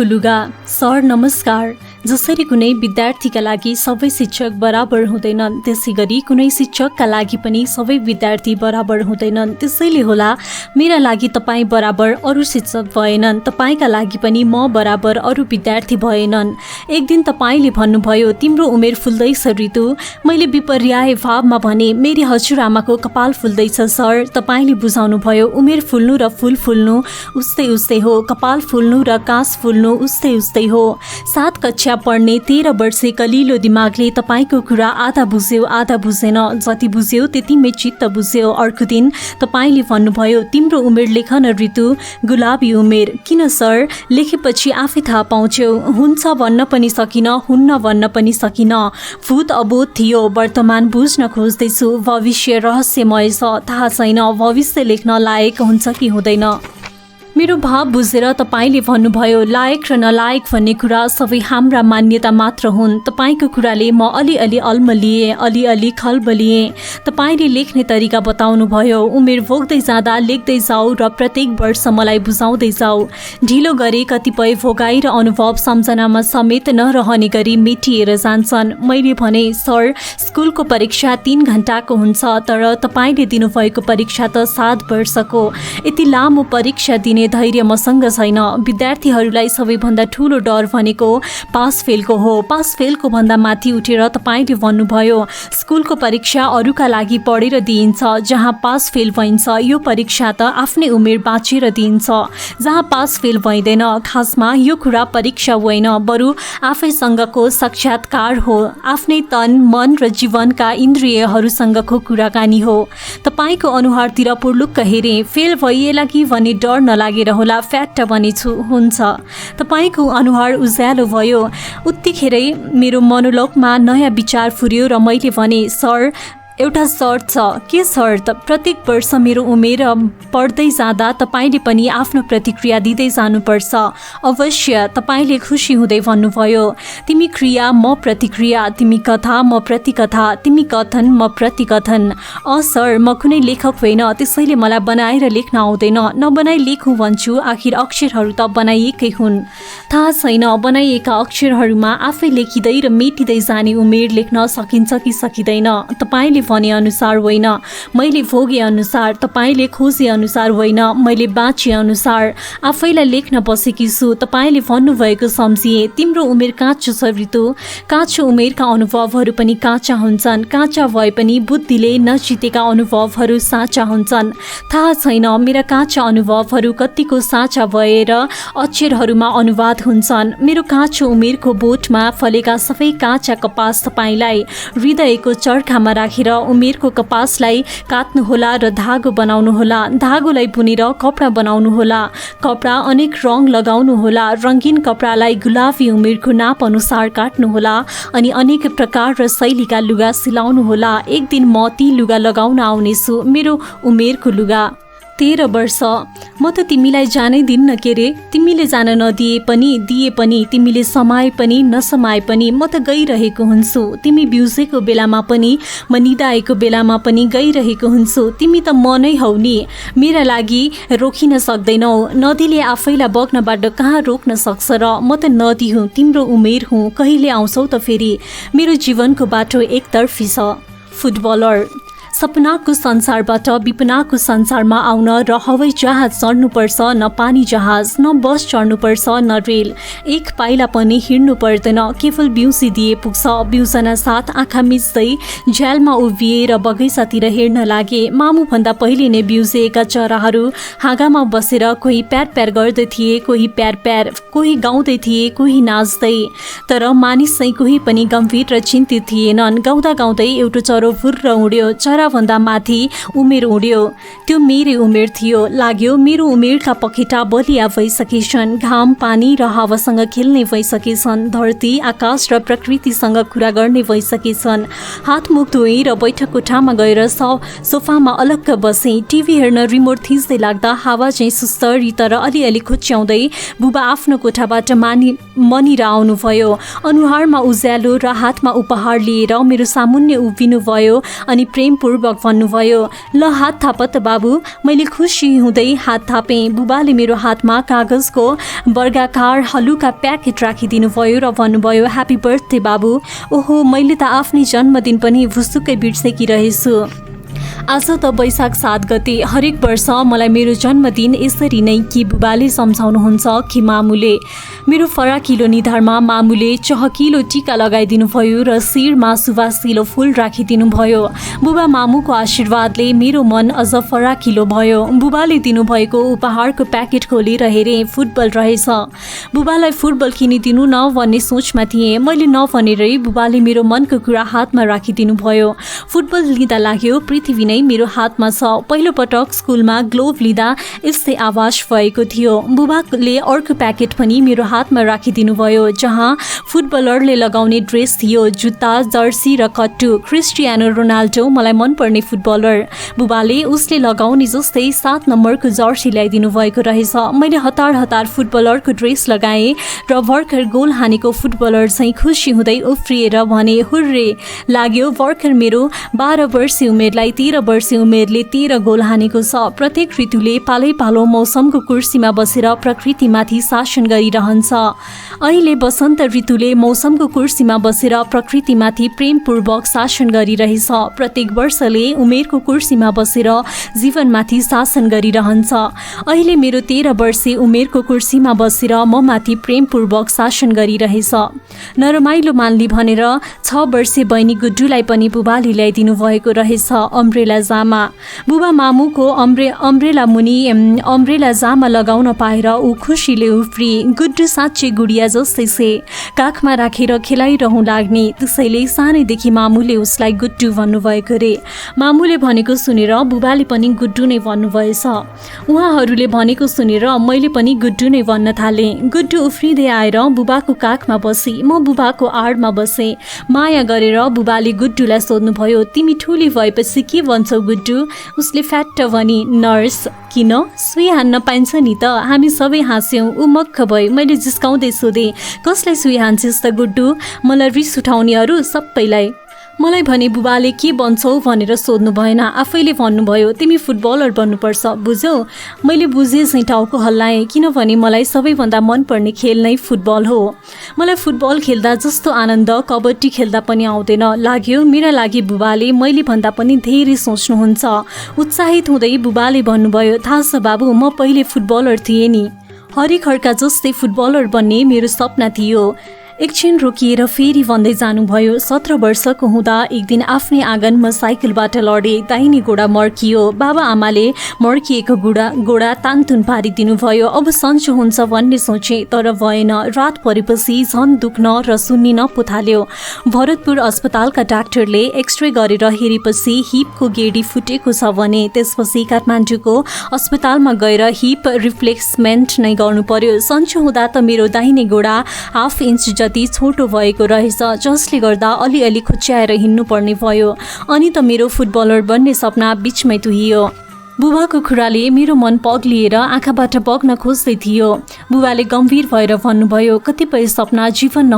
लुगा। सर नमस्कार। जसरी कुनै विद्यार्थीका लागि सबै शिक्षक बराबर हुँदैनन्, त्यसै गरी कुनै शिक्षकका लागि पनि सबै विद्यार्थी बराबर हुँदैनन्। त्यसैले होला मेरा लागि तपाईँ बराबर अरू शिक्षक भएनन्, तपाईँका लागि पनि म बराबर अरू विद्यार्थी भएनन्। एक दिन तपाईँले भन्नुभयो तिम्रो उमेर फुल्दैछ ऋतु। मैले विपर्याय भावमा भने मेरी हजुरआमाको कपाल फुल्दैछ सर। तपाईँले बुझाउनुभयो उमेर फुल्नु र फुल फुल्नु उस्तै उस्तै हो, कपाल फुल्नु र कास फुल्नु उस्तै उस्तै हो। 7 कक्षा पढ्ने 13 वर्षे कलिलो दिमागले तपाईँको कुरा आधा बुझ्यो आधा बुझेन, जति बुझ्यो त्यतिमै चित्त बुझ्यो। अर्को दिन तपाईँले भन्नुभयो तिम्रो उमेर लेख न ऋतु, गुलाबी उमेर। किन सर? लेखेपछि आफै थाहा पाउँछौ। हुन्छ भन्न पनि सकिन, हुन्न भन्न पनि सकिन। भूत अबोध थियो, वर्तमान बुझ्न खोज्दैछु। भविष्य रहस्यमय छ, थाहा छैन भविष्य लेख्न लायक हुन्छ कि हुँदैन। मेरो भाव बुझेर तपाईँले भन्नुभयो लायक र नलायक भन्ने कुरा सबै हाम्रा मान्यता मात्र हुन्। तपाईँको कुराले म अलिअलि अल्मलिएँ, अलिअलि खलबलिएँ। तपाईँले लेख्ने तरिका बताउनु भयो। उमेर भोग्दै जाँदा लेख्दै जाऊ र प्रत्येक वर्ष मलाई बुझाउँदै जाऊ। ढिलो गरे कतिपय भोगाई र अनुभव सम्झनामा समेत नरहने गरी मेटिएर जान्छन्। मैले भने सर स्कुलको परीक्षा 3 घण्टाको हुन्छ, तर तपाईँले दिनुभएको परीक्षा त 7 वर्षको। यति लामो परीक्षा दिने धैर्य मसँग छैन। विद्यार्थीहरूलाई सबैभन्दा ठुलो डर भनेको पास फेलको हो। पास फेलको भन्दा माथि उठेर तपाईँले भन्नुभयो स्कुलको परीक्षा अरूका लागि पढेर दिइन्छ, जहाँ पास फेल भइन्छ यो परीक्षा त आफ्नै उमेर बाँचेर दिइन्छ। जहाँ पास फेल भइँदैन, खासमा यो कुरा परीक्षा होइन, बरु आफैसँगको साक्षात्कार हो। आफ्नै तन मन र जीवनका इन्द्रियहरूसँगको कुराकानी हो। तपाईँको अनुहारतिर पुर्लुक्क हेरेँ। फेल भइएला कि भन्ने डर नलागेर होला, फ्याक्ट भनेछु हुन्छ। तपाईँको अनुहार उज्यालो भयो। उत्तिखेरै मेरो मनोलोकमा नयाँ विचार फुर्यो र मैले भने सर एउटा शर्त छ। के शर्त? प्रत्येक वर्ष मेरो उमेर पढ्दै जाँदा तपाईँले पनि आफ्नो प्रतिक्रिया दिँदै जानुपर्छ। अवश्य। तपाईँले खुसी हुँदै भन्नुभयो तिमी क्रिया म प्रतिक्रिया, तिमी कथा म प्रतिकथा, तिमी कथन म प्रतिकथन। सर म कुनै लेखक होइन, त्यसैले मलाई बनाएर लेख्न आउँदैन। नबनाई लेखौँ भन्छु, आखिर अक्षरहरू त बनाइएकै हुन्। थाहा छैन बनाइएका अक्षरहरूमा आफै लेखिँदै र मेटिँदै जाने उमेर लेख्न सकिन्छ कि सकिँदैन। तपाईँले भने अनुसार होइन, मैले भोगे अनुसार। तपाईँले खोजे अनुसार होइन, मैले बाँचे अनुसार। आफैलाई लेख्न बसेकी छु। तपाईँले भन्नुभएको सम्झिए तिम्रो उमेर काँचो छ ऋतु। काँचो उमेरका अनुभवहरू पनि काँचा हुन्छन्। काँचा भए पनि बुद्धिले नजितेका अनुभवहरू साँचा हुन्छन्। थाहा छैन मेरा काँचा अनुभवहरू कतिको साँचा भएर अक्षरहरूमा अनुवाद हुन्छन्। मेरो काँचो उमेरको बोटमा फलेका सबै काँचा कपास तपाईँलाई हृदयको चर्खामा राखेर उमेरको कपासलाई काट्नुहोला र धागो बनाउनुहोला। धागोलाई बुनेर कपडा बनाउनुहोला। कपडा अनेक रङ लगाउनुहोला। रङ्गीन कपडालाई गुलाबी उमेरको नाप अनुसार काट्नुहोला अनि अनेक प्रकार र शैलीका लुगा सिलाउनुहोला। एक दिन म ती लुगा लगाउन आउनेछु, मेरो उमेरको लुगा। 13 वर्ष। म त तिमीलाई जानै दिन्न के रे। तिमीले जान नदिए पनि दिए पनि, तिमीले समाए पनि नसमाए पनि म त गइरहेको हुन्छु। तिमी बिउजेको बेलामा पनि म निदाएको बेलामा पनि गइरहेको हुन्छु। तिमी त म नै हौ नि, मेरा लागि रोकिन सक्दैनौ। नदीले आफैलाई बग्नबाट कहाँ रोक्न सक्छ र? म त नदी हुँ, तिम्रो उमेर हुँ। कहिले आउँछौ त फेरि? मेरो जीवनको बाटो एकतर्फी छ। फुटबलर। सपनाको संसारबाट विपनाको संसारमा आउन र हवाई जहाज चढ्नुपर्छ, न पानी जहाज, न बस चढ्नुपर्छ, न रेल। एक पाइला पनि हिँड्नु पर्दैन, केवल बिउसी दिए पुग्छ। बिउजना साथ आँखा मिच्दै झ्यालमा उभिएर बगैँचातिर हेर्न लागे। मामुभन्दा पहिले नै बिउजिएका चराहरू हाँगामा बसेर कोही प्यार प्यार गर्दै थिए, कोही प्यार प्यार, कोही गाउँदै थिए, कोही नाच्दै। तर मानिस चाहिँ कोही पनि गम्भीर र चिन्तित थिएनन्। गाउँदा गाउँदै एउटा चरो फुर्र उड्यो। भन्दा माथि उमेर उड्यो। त्यो मेरै उमेर थियो। लाग्यो मेरो उमेरका पखेटा बलिया भइसकेछन्। घाम पानी र हावासँग खेल्ने भइसकेछन्। धरती आकाश र प्रकृतिसँग कुरा गर्ने भइसकेछन्। हात मुख धोएँ र बैठक कोठामा गएर सोफामा अलग्ग बसेँ। टिभी हेर्न रिमोट थिच्दै लाग्दा हावा चाहिँ सुस्तरी तर अलिअलि खुच्याउँदै बुबा आफ्नो कोठाबाट मनिर आउनुभयो। अनुहारमा उज्यालो र हातमा उपहार लिएर मेरो सामुन्ने उभिनु भयो अनि प्रेमपूर्ण प्रेमपूर्वक भन्नुभयो, ल हात थाप त बाबु। मैले खुसी हुँदै हात थापेँ। बुबाले मेरो हातमा कागजको वर्गाकार हलुका प्याकेट राखिदिनु भयो र भन्नुभयो, ह्याप्पी बर्थडे बाबु। ओहो, मैले त आफ्नै जन्मदिन पनि भुसुक्कै बिर्सेकी रहेछु। आज त वैशाख 7 गते। हरेक वर्ष मलाई मेरो जन्मदिन यसरी नै कि बुबाले सम्झाउनुहुन्छ कि मामुले। मेरो फराकिलो निधारमा मामुले चहकिलो टीका लगाइदिनु भयो र शिरमा सुवासिलो फूल राखिदिनु भयो। बुबा मामुको आशीर्वादले मेरो मन अझ फराकिलो भयो। बुबाले दिनुभएको उपहारको प्याकेट खोलेर हेरेँ, फुटबल रहेछ। बुबालाई फुटबल किनिदिनु न भन्ने सोचमा थिएँ। मैले नभनेरै बुबाले मेरो मनको कुरा हातमा राखिदिनु भयो। फुटबल लिँदा लाग्यो पृथ्वी नै मेरो हातमा छ। पहिलो पटक स्कुलमा ग्लोभ लिँदा यस्तै आवाज भएको थियो। बुबाले अर्को प्याकेट पनि मेरो हातमा राखिदिनु भयो, जहाँ फुटबलरले लगाउने ड्रेस थियो, जुत्ता, जर्सी र कट्टु। क्रिस्टियानो रोनाल्डो मलाई मनपर्ने फुटबलर। बुबाले उसले लगाउने जस्तै 7 नम्बरको जर्सी ल्याइदिनु भएको रहेछ। मैले हतार हतार फुटबलरको ड्रेस लगाएँ र भर्खर गोल हानेको फुटबलर चाहिँ खुसी हुँदै उफ्रिएर भने, हुर्रे लाग्यो, भर्खर मेरो 12 वर्षीय उमेरलाई 13 वर्षीय उमेरले 13 गोल हानेको छ। प्रत्येक ऋतुले पालै पालो मौसमको कुर्सीमा बसेर प्रकृतिमाथि शासन गरिरहन्छ। अहिले वसन्त ऋतुले मौसमको कुर्सीमा बसेर प्रकृतिमाथि प्रेमपूर्वक शासन गरिरहेछ। प्रत्येक वर्षले उमेरको कुर्सीमा बसेर जीवनमाथि शासन गरिरहन्छ। अहिले मेरो 13 वर्षीय उमेरको कुर्सीमा बसेर म माथि प्रेमपूर्वक शासन गरिरहेछ। नरमाइलो मान्ली भनेर 6 वर्षीय बहिनी गुड्डुलाई पनि बुबाले ल्याइदिनु भएको रहेछ अम्ब्रेला जामा। बुबा मामुको अम्ब्रेला मुनि अम्ब्रेला जामा लगाउन पाएर ऊ खुसीले उफ्री। गुड्डु साँच्चै गुडिया जस्तै छे, काखमा राखेर खेलाइरहँ लाग्ने। त्यसैले सानैदेखि मामुले उसलाई गुड्डु भन्नुभएको रे। मामुले भनेको सुनेर बुबाले पनि गुड्डु नै भन्नुभएछ। उहाँहरूले भनेको सुनेर मैले पनि गुड्डु नै भन्न थालेँ। गुड्डु उफ्रिँदै आएर बुबाको काखमा बसी। म बुबाको आडमा बसेँ। माया गरेर बुबाले गुड्डुलाई सोध्नुभयो, तिमी ठुली भएपछि के भन्छौ गुड्डु? उसले फ्याट्ट भनी, नर्स। किन? सुई हान्न पाइन्छ नि त। हामी सबै हाँस्यौँ। ऊ मक्ख भई। मैले जिस्काउँदै सोधेँ, कसलाई सुई हान्छस् त गुड्डु? मलाई रिस उठाउनेहरू सबैलाई। मलाई भने बुबाले के बन्छौ भनेर सोध्नु भएन, आफैले भन्नुभयो, तिमी फुटबलर बन्नुपर्छ, बुझौ? मैले बुझेँ चाहिँ टाउको हल्लाएँ, किनभने मलाई सबैभन्दा मनपर्ने खेल नै फुटबल हो। मलाई फुटबल खेल्दा जस्तो आनन्द कबड्डी खेल्दा पनि आउँदैन। लाग्यो मेरा लागि बुबाले मैले भन्दा पनि धेरै सोच्नुहुन्छ। उत्साहित हुँदै बुबाले भन्नुभयो, थाहा छ बाबु, म पहिले फुटबलर थिएँ नि। हरिखर्का जस्तै फुटबलर बन्ने मेरो सपना थियो। एकछिन रोकिएर फेरि भन्दै जानुभयो, 17 वर्षको हुँदा एक दिन आफ्नै आँगनमा साइकलबाट लडे। दाहिने गोडा मर्कियो। बाबा आमाले मर्किएको गोडा तानतुन पारिदिनु भयो। अब सन्चो हुन्छ भन्ने सोचे, तर भएन। रात परेपछि झन् दुख्न र सुन्निन पो थाल्यो। भरतपुर अस्पतालका डाक्टरले एक्सरे गरेर हेरेपछि हिपको गेडी फुटेको छ भने त्यसपछि काठमाडौँको अस्पतालमा गएर हिप रिप्लेसमेन्ट नै गर्नु पर्यो। सन्चो हुँदा त मेरो दाहिने गोडा हाफ इन्च जति छोटो भएको रहेछ, जसले गर्दा अलिअलि खुच्याएर हिँड्नु पर्ने भयो। अनि त मेरो फुटबलर बन्ने सपना बिचमै तुहियो। बुबाको कुराले मेरो मन पग्लिएर आँखाबाट बग्न खोज्दै थियो। बुबाले गम्भीर भएर भन्नुभयो, कतिपय सपना जीवन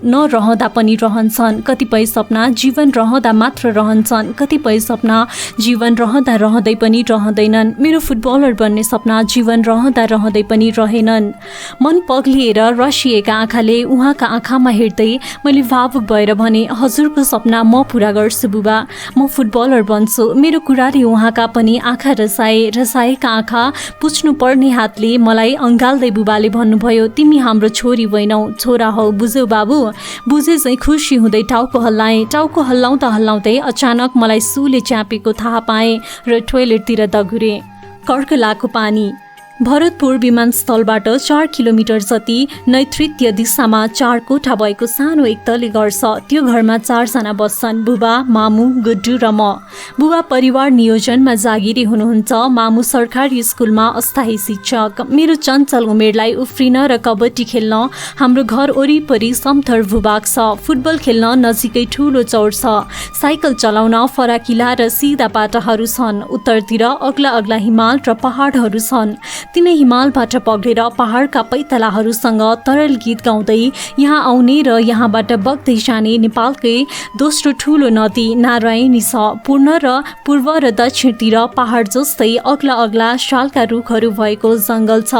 नरहँदा पनि रहन्छन्, कतिपय सपना जीवन रहँदा मात्र रहन्छन्, कतिपय सपना जीवन रहँदा रहँदै पनि रहँदैनन्। मेरो फुटबलर बन्ने सपना जीवन रहँदा रहँदै पनि रहेनन्। मन पग्लिएर रसिएका आँखाले उहाँका आँखामा हेर्दै मैले भावुक भएर भने, हजुरको सपना म पुरा गर्छु बुबा, म फुटबलर बन्छु। मेरो कुराले उहाँका पनि आँखा रसाएका आँखा पुछ्नु पर्ने हातले मलाई अँगाल्दै बुबाले भन्नुभयो, तिमी हाम्रो छोरी होइनौ, छोरा हौ, बुझौ बाबु? बुझे चाहिँ खुसी हुँदै टाउको हल्लाएँ। टाउको हल्लाउँदा हल्लाउँदै अचानक मलाई सुले च्यापेको थाहा पाएँ र टोयलेटतिर दगुरेँ। कर्कलाको पानी। भरतपुर विमानस्थलबाट 4 किलोमिटर जति नैऋत्य दिशामा 4 कोठा भएको सानो एक तले घर छ। त्यो घरमा 4 जना बस्छन्, बुबा, मामु, गुड्डु र म। बुबा परिवार नियोजनमा जागिरी हुनुहुन्छ। मामु सरकारी स्कुलमा अस्थायी शिक्षक। मेरो चञ्चल उमेरलाई उफ्रिन र कबड्डी खेल्न हाम्रो घर वरिपरि समथर भूभाग छ। फुटबल खेल्न नजिकै ठुलो चौर छ। साइकल चलाउन फराकिला र सिधा बाटाहरू छन्। उत्तरतिर अग्ला अग्ला हिमाल र पहाडहरू छन्। तिनै हिमालबाट पग्लेर पहाडका पैतालाहरूसँग तरल गीत गाउँदै यहाँ आउने र यहाँबाट बग्दै जाने नेपालकै दोस्रो ठुलो नदी नारायणी छ। पूर्व र दक्षिणतिर पहाड जस्तै अग्ला अग्ला शालका रुखहरू भएको जङ्गल छ।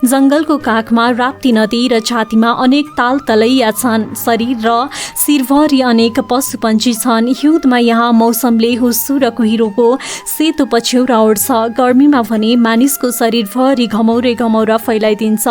जङ्गलको काखमा राप्ती नदी र छातीमा अनेक ताल तलैया छन्। शरीर र शिरभरि अनेक पशुपन्छी छन्। हिउँदमा यहाँ मौसमले हुस्सु र कुहिरोको सेतो पछ्यौरा ओढ्छ। गर्मीमा भने मानिसको शरीरभरि घमौरा फैलाइदिन्छ।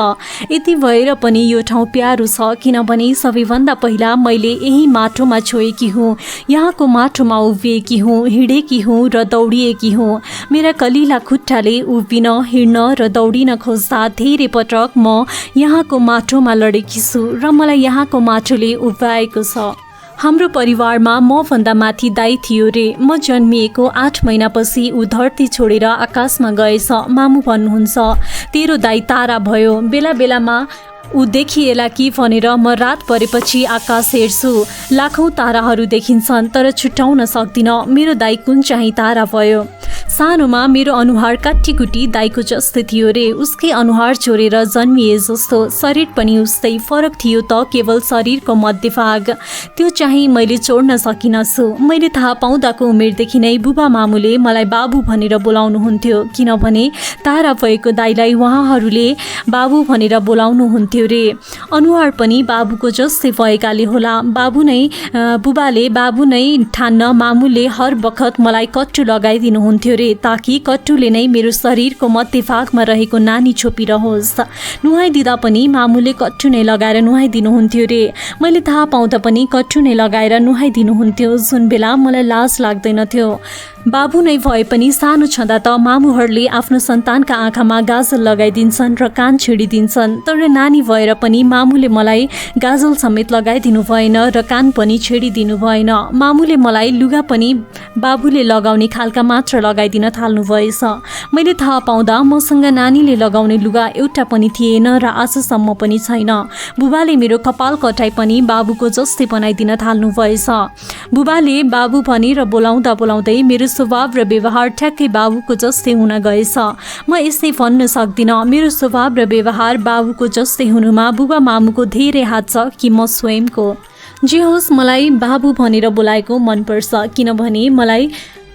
यति भएर पनि यो ठाउँ प्यारो छ, किनभने सबैभन्दा पहिला मैले यही माटोमा छोएकी हुँ, यहाँको माटोमा उभिएकी हुँ, हिँडेकी हुँ र दौडिएकी हुँ। मेरा कलिला खुट्टाले उभिन, हिँड्न र दौडिन खोज्दा धेरै पटक म यहाँको माटोमा लडेकी छु र मलाई यहाँको माटोले उभ्याएको छ। हाम्रो परिवारमा म भन्दा माथि दाई थियो रे। म जन्मिएको 8 महिनापछि ऊ धरती छोडेर आकाशमा गएछ। मामु भन्नुहुन्छ तेरो दाई तारा भयो। बेला बेलामा ऊ देखिएला कि भनेर म रात परेपछि आकाश हेर्छु। लाखौं ताराहरू देखिन्छन् तर छुट्याउन सक्दिन मेरो दाई कुन चाहिँ तारा भयो। सानोमा मेरो अनुहार काटीकुटी दाईको जस्तै थियो रे। उसकै अनुहार छोडेर जन्मिए जस्तो, शरीर पनि उस्तै। फरक थियो त केवल शरीरको मध्यभाग, त्यो चाहिँ मैले छोड्न सकिनछु। मैले थाहा पाउँदाको उमेरदेखि नै बुबा मामुले मलाई बाबु भनेर बोलाउनुहुन्थ्यो, किनभने तारा भएको दाईलाई उहाँहरूले बाबु भनेर बोलाउनुहुन्थ्यो रे। अनुहार पनि बाबुको जस्तै भएकाले होला बुबाले बाबु नै ठान्न मामुले हर बखत मलाई कट्टु लगाइदिनुहुन्थ्यो रे, ताकि कट्टुले नै मेरो शरीरको मध्यभागमा रहेको नानी छोपिरहोस्। नुहाइदिँदा पनि मामुले कट्टु नै लगाएर नुहाइदिनुहुन्थ्यो रे। मैले थाहा पाउँदा पनि कट्टु नै लगाएर नुहाइदिनुहुन्थ्यो, जुन बेला मलाई लाज लाग्दैनथ्यो। बाबु नै भए पनि सानो छँदा त मामुहरूले आफ्नो सन्तानका आँखामा गाजल लगाइदिन्छन् र कान छेडिदिन्छन्, तर नानी भएर पनि मामुले मलाई गाजल समेत लगाइदिनु भएन र कान पनि छेडिदिनु भएन। मामुले मलाई लुगा पनि बाबुले लगाउने खालका मात्र लगाइदिन थाल्नु भएछ। मैले थाहा पाउँदा मसँग नानीले लगाउने लुगा एउटा पनि थिएन र आजसम्म पनि छैन। बुबाले मेरो कपाल कटाइ पनि बाबुको जस्तै बनाइदिन थाल्नु भएछ। बुबाले बाबु भनेर बोलाउँदा बोलाउँदै मेरो स्वभाव र व्यवहार ठ्याक्कै बाबुको जस्तै हुन गएछ। म यसै भन्न सक्दिनँ मेरो स्वभाव र व्यवहार बाबुको जस्तै हुनुमा बुबा मामुको धेरै हात छ कि म स्वयंको। जे होस्, मलाई बाबु भनेर बोलाएको मनपर्छ, किनभने मलाई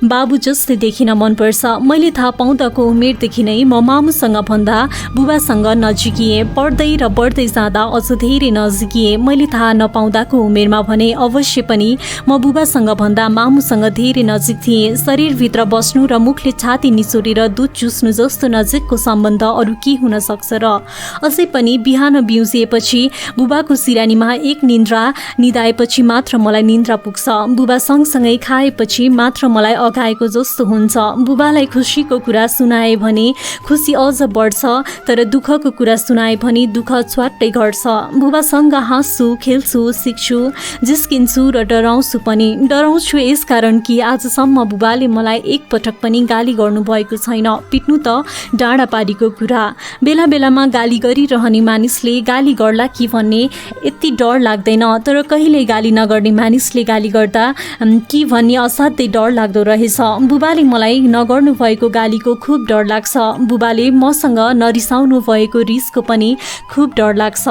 बाबु जस्तै देखिन मनपर्छ। मैले थाहा पाउँदाको उमेरदेखि नै म मामुसँग भन्दा बुबासँग नजिकिएँ। पढ्दै र बढ्दै जाँदा अझ धेरै नजिकिएँ। मैले थाहा नपाउँदाको उमेरमा भने अवश्य पनि म बुबासँग भन्दा मामुसँग धेरै नजिक थिएँ। शरीरभित्र बस्नु र मुखले छाती निचोरेर दुध चुस्नु जस्तो नजिकको सम्बन्ध अरू के हुन सक्छ र। अझै पनि बिहान बिउजिएपछि बुबाको सिरानीमा एक निन्द्रा निदाएपछि मात्र मलाई निन्द्रा पुग्छ। बुबा सँगसँगै खाएपछि मात्र मलाई अघाएको जस्तो हुन्छ। बुबालाई खुसीको कुरा सुनाए भने खुसी अझ बढ्छ, तर दुःखको कुरा सुनाए भने दुःख च्वाट्टै घट्छ। बुबासँग हाँस्छु, खेल्छु, सिक्छु, जिस्किन्छु र डराउँछु पनि। डराउँछु यसकारण कि आजसम्म बुबाले मलाई एक पटक पनि गाली गर्नुभएको छैन। पिट्नु त डाँडापारीको कुरा। बेला बेलामा गाली गरिरहने मानिसले गाली गर्ला कि भन्ने यति डर लाग्दैन, तर कहिल्यै गाली नगर्ने मानिसले गाली गर्दा कि भन्ने असाध्यै डर लाग्दो रहेछ। बुबाले मलाई नगर्नु भएको गालीको खुब डर लाग्छ। बुबाले मसँग नरिसाउनु भएको रिसको पनि खुब डर लाग्छ।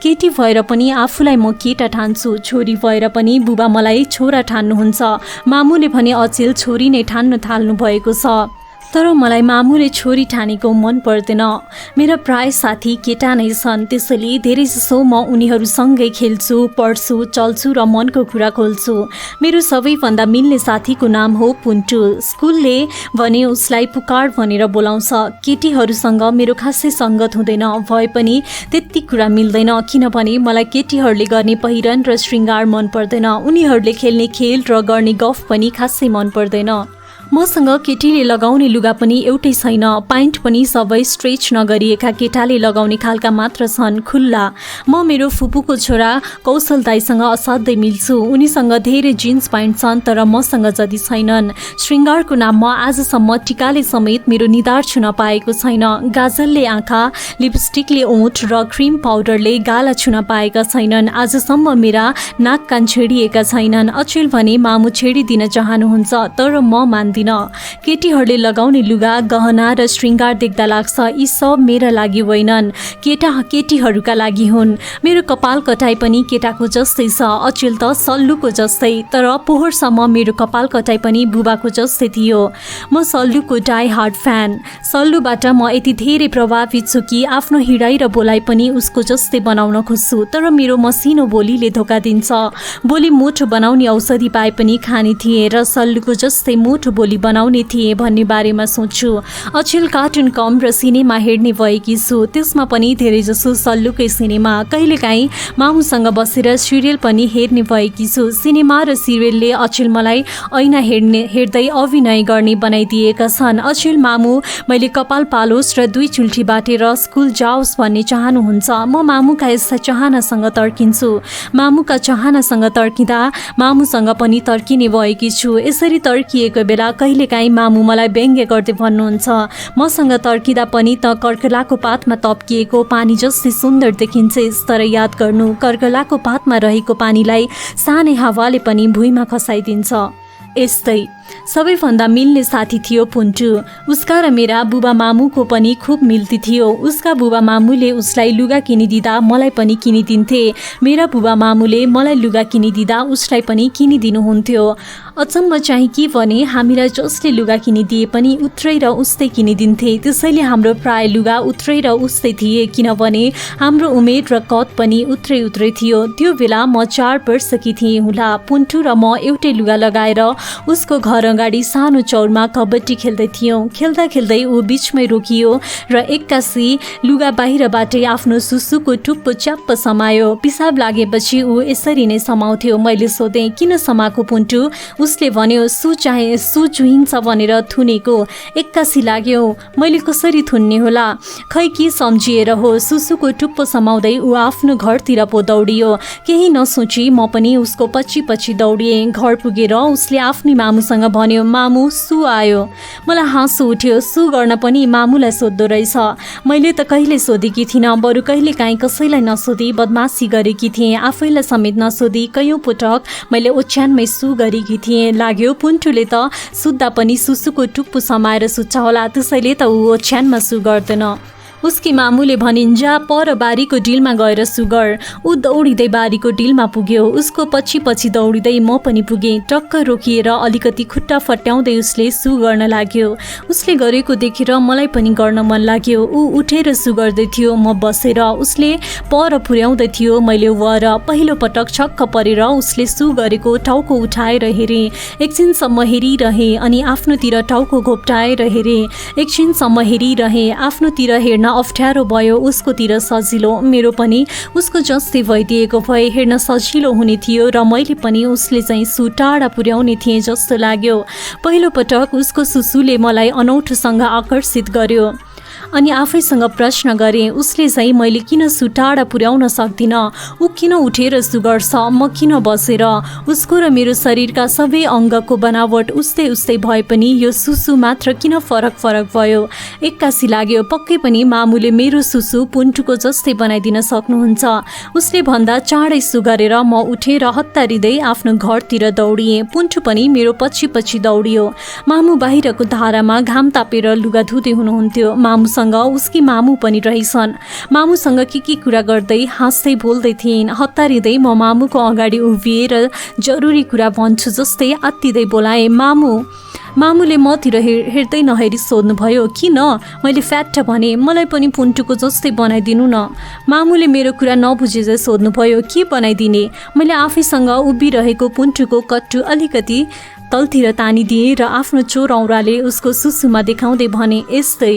केटी भएर पनि आफूलाई म केटा ठान्छु, छोरी भएर पनि बुबा मलाई छोरा ठान्नुहुन्छ। मामुले भने अचेल छोरी नै ठान्न थाल्नु भएको छ, तर मलाई मामुले छोरी ठानेको मन पर्दैन। मेरा प्राय साथी केटा नै छन्, त्यसैले धेरैजसो म उनीहरूसँगै खेल्छु, पढ्छु, चल्छु र मनको कुरा खोल्छु। मेरो सबैभन्दा मिल्ने साथीको नाम हो पुन्टु। स्कुलले भने उसलाई पुकार भनेर बोलाउँछ। केटीहरूसँग मेरो खासै सङ्गत हुँदैन, भए पनि त्यति कुरा मिल्दैन, किनभने मलाई केटीहरूले गर्ने पहिरन र श्रृङ्गार मन पर्दैन। उनीहरूले खेल्ने खेल र गर्ने गफ पनि खासै मन पर्दैन। मसँग केटीले लगाउने लुगा पनि एउटै छैन। प्यान्ट पनि सबै स्ट्रेच नगरिएका केटाले लगाउने खालका मात्र छन्, खुल्ला। म मेरो फुपूको छोरा कौशल दाईसँग असाध्यै मिल्छु। उनीसँग धेरै जिन्स प्यान्ट छन्, तर मसँग जति छैनन्। श्रृङ्गारको नाममा आजसम्म टिकाले समेत मेरो निधार छुन पाएको छैन। गाजलले आँखा, लिपस्टिकले ओठ र क्रिम पाउडरले गाला छुन पाएका छैनन्। आजसम्म मेरा नाक कान छेडिएका छैनन्। अचेल भने मामु छेडिदिन चाहनुहुन्छ, तर म मान्दिनँ। पाउँदिन। केटीहरूले लगाउने लुगा, गहना र श्रृङ्गार देख्दा लाग्छ यी सब मेरा लागि होइनन्, केटीहरूका लागि हुन्। मेरो कपाल कटाइ पनि केटाको जस्तै छ, अचेल त सल्लुको जस्तै। तर पोहोरसम्म मेरो कपाल कटाइ पनि बुबाको जस्तै थियो। म सल्लुको डाई हार्ड फ्यान। सल्लुबाट म यति धेरै प्रभावित छु कि आफ्नो हिँडाइ र बोलाइ पनि उसको जस्तै बनाउन खोज्छु। तर मेरो मसिनो बोलीले धोका दिन्छ। बोली मोटो बनाउने औषधि पाए पनि खाने थिएँ र सल्लुको जस्तै मोटो बोली बनाउने थिएँ भन्ने बारेमा सोच्छु। अचेल कार्टुन कम र सिनेमा हेर्ने भएकी छु, त्यसमा पनि धेरैजसो सल्लुकै सिनेमा। कहिलेकाहीँ मामुसँग बसेर सिरियल पनि हेर्ने भएकी छु। सिनेमा र सिरियलले अचेल मलाई ऐना हेर्दै अभिनय गर्ने बनाइदिएका छन्। अचेल मामु मैले कपाल पालोस् र 2 चुल्ठी बाटेर स्कुल जाओस् भन्ने चाहनुहुन्छ। म मामुका यस्ता चाहनासँग तर्किन्छु। मामुका चाहनासँग तर्किँदा मामुसँग पनि तर्किने भएकी छु। यसरी तर्किएको बेला कहिलेकाहीँ मामु मलाई व्यङ्ग्य गर्दै भन्नुहुन्छ, मसँग तर्किँदा पनि त कर्कलाको पातमा तप्किएको पानी जस्तै सुन्दर देखिन्छेस्। तर याद गर्नु, कर्कलाको पातमा रहेको पानीलाई सानै हावाले पनि भुइँमा खसाइदिन्छ। यस्तै सबैभन्दा मिल्ने साथी थियो पुन्टु। उसका र मेरा बुबा मामुको पनि खुब मिल्ती थियो। उसका बुबा मामुले उसलाई लुगा किनिदिँदा मलाई पनि किनिदिन्थे। मेरा बुबा मामुले मलाई लुगा किनिदिँदा उसलाई पनि किनिदिनुहुन्थ्यो। अचम्म चाहिँ के भने हामीलाई जसले लुगा किनिदिए पनि उत्रै र उस्तै किनिदिन्थे। त्यसैले हाम्रो प्राय लुगा उत्रै र उस्तै थिए, किनभने हाम्रो उमेर र कद पनि उत्रै थियो। त्यो बेला म 4 वर्षकी थिएँ होला। पुन्टु र म एउटै लुगा लगाएर उसको घर अगाडि सानो चौरमा कबड्डी खेल्दै थियौँ। खेल्दा खेल्दै ऊ बिचमै रोकियो र एक्कासी लुगा बाहिरबाटै आफ्नो सुसुको टुप्पो च्याप्प समायो। पिसाब लागेपछि ऊ यसरी नै समाउँथ्यो। मैले सोधेँ, किन समाएको पुन्टु? उसले भन्यो, सु चुहिन्छ भनेर थुनेको। एक्कासी लाग्यो, मैले कसरी थुन्ने होला? खै के सम्झिएर हो। सुसुको टुप्पो समाउँदै ऊ आफ्नो घरतिर पो दौडियो। केही नसोची म पनि उसको पछि दौडिएँ। घर पुगेर उसले आफ्नै मामुसँग भन्यो, मामु सु आयो। मलाई हाँसो उठ्यो। सु गर्न पनि मामुलाई सोध्दो रहेछ। मैले त कहिले सोधेकी थिइनँ, बरु कहिले काहीँ कसैलाई नसोधी बदमासी गरेकी थिएँ। आफैलाई समेत नसोधी कयौँ पटक मैले ओछ्यानमै सु गरेकी थिएँ। लाग्यो पुन्टुले त सुत्दा पनि सुसुको टुप्पो समाएर सुत्छ होला, त्यसैले त ऊ ओछ्यानमा सु गर्दैन। उसकी मामुले भनिन्, जा पर बारीको डिलमा गएर सुगर। ऊ दौडिँदै बारीको डिलमा पुग्यो। उसको पछि दौडिँदै म पनि पुगेँ। टक्क रोकिएर अलिकति खुट्टा फट्याउँदै उसले सु गर्न लाग्यो। उसले गरेको देखेर मलाई पनि गर्न मन लाग्यो। ऊ उठेर सु गर्दै थियो, म बसेर। उसले पर पुर्याउँदै थियो, मैले वर। पहिलो पटक छक्क परेर उसले सु गरेको टाउको उठाएर हेरेँ। एकछिनसम्म हेरिरहेँ अनि आफ्नोतिर टाउको घोप्टाएर हेरेँ। एकछिनसम्म हेरिरहेँ। आफ्नोतिर हेर्न अप्ठ्यारो भयो, उसकोतिर सजिलो। मेरो पनि उसको जस्तै भइदिएको भए हेर्न सजिलो हुने थियो र मैले पनि उसले चाहिँ सु टाढा पुर्याउने थिएँ जस्तो लाग्यो। पहिलो पटक उसको सुसुले मलाई अनौठोसँग आकर्षित गर्यो अनि आफैसँग प्रश्न गरेँ, उसले चाहिँ मैले किन सु टाढा पुर्याउन सक्दिनँ? ऊ किन उठेर सु गर्छ, म किन बसेर? उसको र मेरो शरीरका सबै अङ्गको बनावट उस्तै भए पनि यो सुसु मात्र किन फरक भयो? एक्कासी लाग्यो, पक्कै पनि मामुले मेरो सुसु पुन्टुको जस्तै बनाइदिन सक्नुहुन्छ। उसले भन्दा चाँडै सु गरेर म उठेर हत्तारिँदै आफ्नो घरतिर दौडिएँ। पुन्टु पनि मेरो पछि दौडियो। मामु बाहिरको धारामा घाम तापेर लुगा धुँदै हुनुहुन्थ्यो। मामुसँग उसकी मामु पनि रहेछन्। मामुसँग के कुरा गर्दै हाँस्दै बोल्दै थिइन्। हतारिँदै म मामुको अगाडि उभिएर जरुरी कुरा भन्छु जस्तै आत्तिँदै बोलाएँ, मामुले मतिर हेर्दै नहेरी सोध्नुभयो, किन? मैले फ्याट्ट भने, मलाई पनि पुन्टुको जस्तै बनाइदिनु न। मामुले मेरो कुरा नबुझेझै सोध्नुभयो, के बनाइदिने? मैले आफैसँग उभिरहेको पुन्टुको कट्टु अलिकति तलतिर तानिदिए र आफ्नो चोर औँराले उसको सुसुमा देखाउँदै भने, यस्तै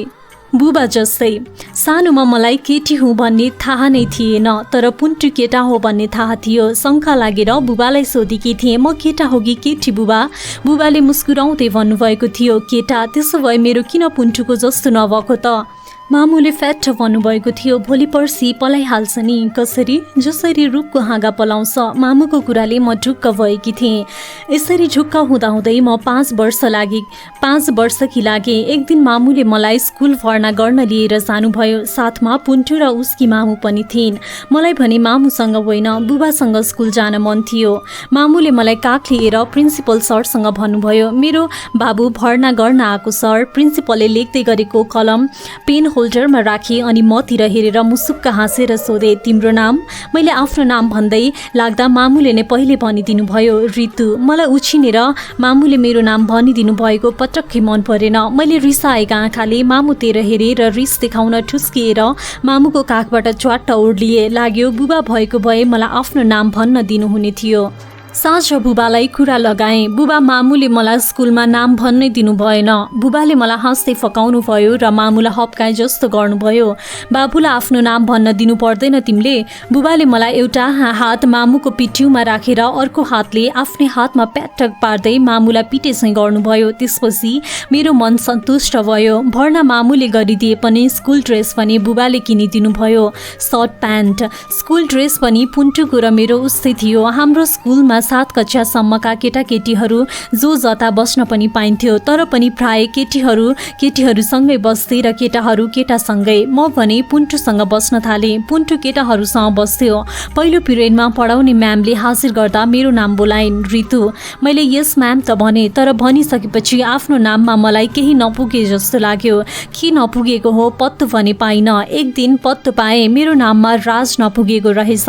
बुबा जस्तै। सानोमा मलाई केटी हुँ भन्ने थाहा नै थिएन, तर पुन्टु केटा हो भन्ने थाहा थियो। शङ्का लागेर बुबालाई सोधेकी थिएँ, म केटा हो कि केटी बुबा? बुबाले मुस्कुराउँदै भन्नुभएको थियो, केटा। त्यसो भए मेरो किन पुन्टुको जस्तो नभएको त? मामुले फ्याट भन्नुभएको थियो, भोलि पर्सि पलाइहाल्छ नि। कसरी? जसरी रुखको हाँगा पलाउँछ। मामुको कुराले म ढुक्क भएकी थिएँ। यसरी ढुक्क हुँदाहुँदै म 5 वर्ष कि लागे। एक दिन मामुले मलाई स्कुल भर्ना गर्न लिएर जानुभयो। साथमा पुन्टु र उसकी मामु पनि थिइन्। मलाई भने मामुसँग होइन, बुबासँग स्कुल जान मन थियो। मामुले मलाई काख लिएर प्रिन्सिपल सरसँग भन्नुभयो, मेरो बाबु भर्ना गर्न आएको सर। प्रिन्सिपलले लेख्दै गरेको कलम पेन होल्डरमा राखे अनि मतिर हेरेर मुसुक्क हाँसेर सोधे, तिम्रो नाम? मैले आफ्नो नाम भन्दै लाग्दा मामुले नै पहिले भनिदिनु भयो, ऋतु। मलाई उछिनेर मामुले मेरो नाम भनिदिनु भएको पटक्कै मन परेन। मैले रिसाएका आँखाले मामुतिर हेरेँ र रिस देखाउन ठुस्किएर मामुको काखबाट च्वाट्ट ओर्लिए। लाग्यो बुबा भएको भए मलाई आफ्नो नाम भन्न दिनुहुने थियो। साँझ बुबालाई कुरा लगाएँ। बुबा मामुले मलाई स्कुलमा नाम भन्नै दिनु भएन। बुबाले मलाई हाँस्दै फकाउनु भयो र मामुलाई हप्काए जस्तो गर्नुभयो। बाबुलाई आफ्नो नाम भन्न दिनु पर्दैन तिमीले? बुबाले मलाई एउटा हात मामुको पिठ्यूमा राखेर अर्को हातले आफ्नै हातमा प्याटक पार्दै मामुलाई पिटेसै गर्नुभयो। त्यसपछि मेरो मन सन्तुष्ट भयो। भर्ना मामुले गरिदिए पनि स्कुल ड्रेस पनि बुबाले किनिदिनु भयो। सर्ट प्यान्ट, स्कुल ड्रेस पनि पुन्टुको र मेरो उस्तै थियो। हाम्रो स्कुलमा 7 कक्षासम्मका केटाकेटीहरू जो जता बस्न पनि पाइन्थ्यो, तर पनि प्राय केटीहरू केटीहरूसँगै बस्थे र केटाहरू केटासँगै। म भने पुन्टुसँग बस्न थालेँ। पुन्टु केटाहरूसँग बस्थ्यो। पहिलो पिरियडमा पढाउने म्यामले हाजिर गर्दा मेरो नाम बोलाइन्, ऋतु। मैले यस म्याम त भने, तर भनिसकेपछि आफ्नो नाममा मलाई केही नपुगे जस्तो लाग्यो। के नपुगेको हो पत्तो भने पाइन। एक दिन पत्तो पाएँ, मेरो नाममा राज नपुगेको रहेछ।